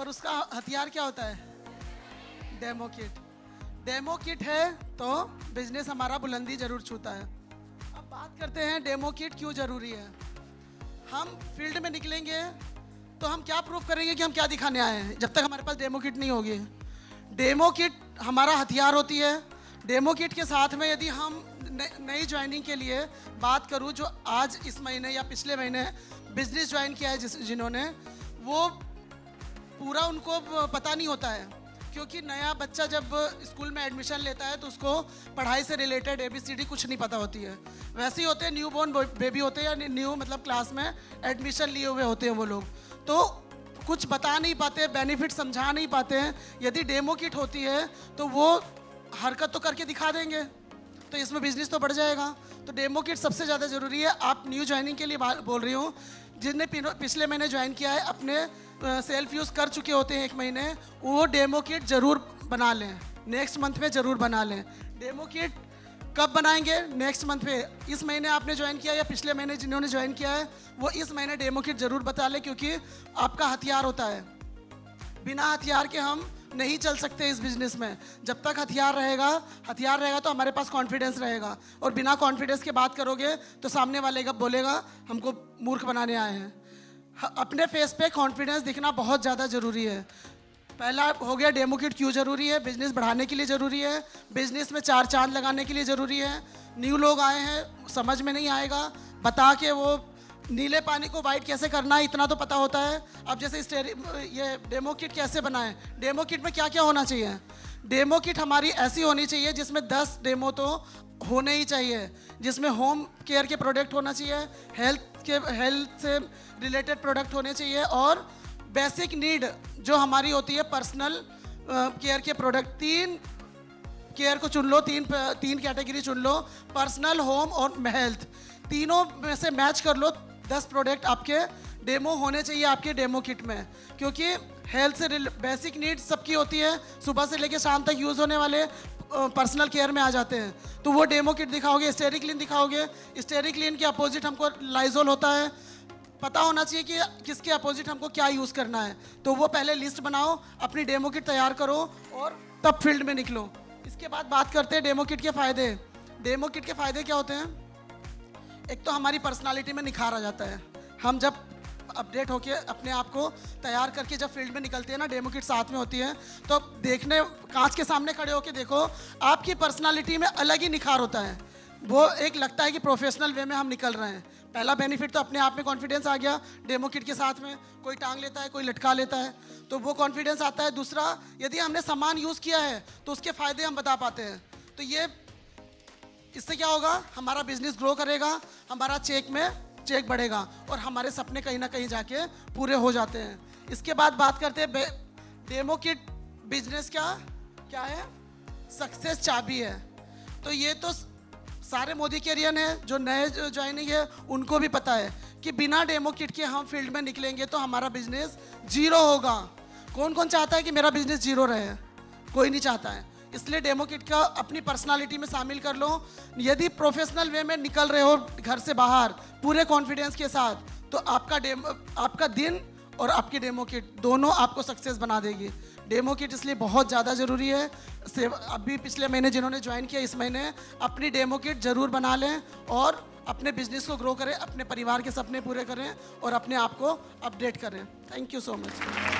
पर उसका हथियार क्या होता है? Demo kit. डेमो किट है तो बिजनेस हमारा बुलंदी जरूर छूता है। अब बात करते हैं डेमो किट क्यों ज़रूरी है। हम फील्ड में निकलेंगे तो हम क्या प्रूफ करेंगे कि हम क्या दिखाने आए हैं जब तक हमारे पास डेमो किट नहीं होगी। डेमो किट हमारा हथियार होती है। डेमो किट के साथ में यदि हम नई ज्वाइनिंग के लिए बात करूं, जो आज इस महीने या पिछले महीने बिजनेस ज्वाइन किया है जिन्होंने, वो पूरा उनको पता नहीं होता है, क्योंकि नया बच्चा जब स्कूल में एडमिशन लेता है तो उसको पढ़ाई से रिलेटेड ABCD कुछ नहीं पता होती है। वैसे ही होते हैं, न्यू बॉर्न बेबी होते हैं या न्यू मतलब क्लास में एडमिशन लिए हुए होते हैं वो लोग, तो कुछ बता नहीं पाते, बेनिफिट समझा नहीं पाते हैं। यदि डेमो किट होती है तो वो हरकत तो करके दिखा देंगे, तो इसमें बिजनेस तो बढ़ जाएगा। तो डेमो किट सबसे ज़्यादा ज़रूरी है। आप न्यू ज्वाइनिंग के लिए बोल रही हूँ, जिनने पिछले महीने ज्वाइन किया है, अपने सेल्फ यूज़ कर चुके होते हैं 1 महीने, वो डेमो किट ज़रूर बना लें, नेक्स्ट मंथ में ज़रूर बना लें। डेमो किट कब बनाएंगे? नेक्स्ट मंथ पे। इस महीने आपने ज्वाइन किया या पिछले महीने जिन्होंने ज्वाइन किया है, वो इस महीने डेमो किट ज़रूर बता लें, क्योंकि आपका हथियार होता है। बिना हथियार के हम नहीं चल सकते इस बिज़नेस में। जब तक हथियार रहेगा तो हमारे पास कॉन्फिडेंस रहेगा, और बिना कॉन्फिडेंस के बात करोगे तो सामने वाले का बोलेगा हमको मूर्ख बनाने आए हैं। अपने फेस पे कॉन्फिडेंस दिखना बहुत ज़्यादा ज़रूरी है। पहला हो गया डेमो किट क्यों ज़रूरी है। बिज़नेस बढ़ाने के लिए ज़रूरी है, बिज़नेस में 4 चांद लगाने के लिए ज़रूरी है। न्यू लोग आए हैं, समझ में नहीं आएगा, बता के वो नीले पानी को वाइट कैसे करना है इतना तो पता होता है। अब जैसे ये डेमो किट कैसे बनाएं, डेमो किट में क्या क्या होना चाहिए। डेमो किट हमारी ऐसी होनी चाहिए जिसमें 10 डेमो तो होने ही चाहिए, जिसमें होम केयर के प्रोडक्ट होना चाहिए, हेल्थ से रिलेटेड प्रोडक्ट होने चाहिए, और बेसिक नीड जो हमारी होती है पर्सनल केयर के प्रोडक्ट। 3 केयर को चुन लो, 3 कैटेगरी चुन लो, पर्सनल, होम और हेल्थ। तीनों में से मैच कर लो, 10 प्रोडक्ट आपके डेमो होने चाहिए आपके डेमो किट में। क्योंकि हेल्थ से बेसिक नीड सबकी होती है, सुबह से लेकर शाम तक यूज़ होने वाले पर्सनल केयर में आ जाते हैं, तो वो डेमो किट दिखाओगे। स्टेरिक्लीन दिखाओगे, स्टेरिक्लीन के अपोजिट हमको लाइजोल होता है, पता होना चाहिए कि किसके अपोजिट हमको क्या यूज़ करना है। तो वो पहले लिस्ट बनाओ, अपनी डेमो किट तैयार करो और तब फील्ड में निकलो। इसके बाद बात करते हैं डेमो किट के फ़ायदे। डेमो किट के फ़ायदे क्या होते हैं? एक तो हमारी पर्सनालिटी में निखार आ जाता है। हम जब अपडेट होके अपने आप को तैयार करके जब फील्ड में निकलते हैं ना, डेमो किट साथ में होती है, तो देखने कांच के सामने खड़े होके देखो, आपकी पर्सनालिटी में अलग ही निखार होता है। वो एक लगता है कि प्रोफेशनल वे में हम निकल रहे हैं। पहला बेनिफिट तो अपने आप में कॉन्फिडेंस आ गया डेमो किट के साथ में। कोई टांग लेता है, कोई लटका लेता है, तो वो कॉन्फिडेंस आता है। दूसरा, यदि हमने सामान यूज़ किया है तो उसके फ़ायदे हम बता पाते हैं। तो ये इससे क्या होगा, हमारा बिजनेस ग्रो करेगा, हमारा चेक बढ़ेगा, और हमारे सपने कहीं ना कहीं जाके पूरे हो जाते हैं। इसके बाद बात करते हैं डेमो किट बिजनेस क्या है, सक्सेस चाबी है। तो ये तो सारे मोदी कैरियर हैं, जो नए ज्वाइनिंग है उनको भी पता है कि बिना डेमो किट के हम फील्ड में निकलेंगे तो हमारा बिजनेस 0 होगा। कौन कौन चाहता है कि मेरा बिजनेस 0 रहे? कोई नहीं चाहता है। इसलिए डेमो किट का अपनी पर्सनालिटी में शामिल कर लो। यदि प्रोफेशनल वे में निकल रहे हो घर से बाहर पूरे कॉन्फिडेंस के साथ, तो आपका दिन और आपकी डेमो किट दोनों आपको सक्सेस बना देगी। डेमो किट इसलिए बहुत ज़्यादा ज़रूरी है। अभी पिछले महीने जिन्होंने ज्वाइन किया, इस महीने अपनी डेमो किट ज़रूर बना लें और अपने बिजनेस को ग्रो करें, अपने परिवार के सपने पूरे करें और अपने आप को अपडेट करें। Thank you so much.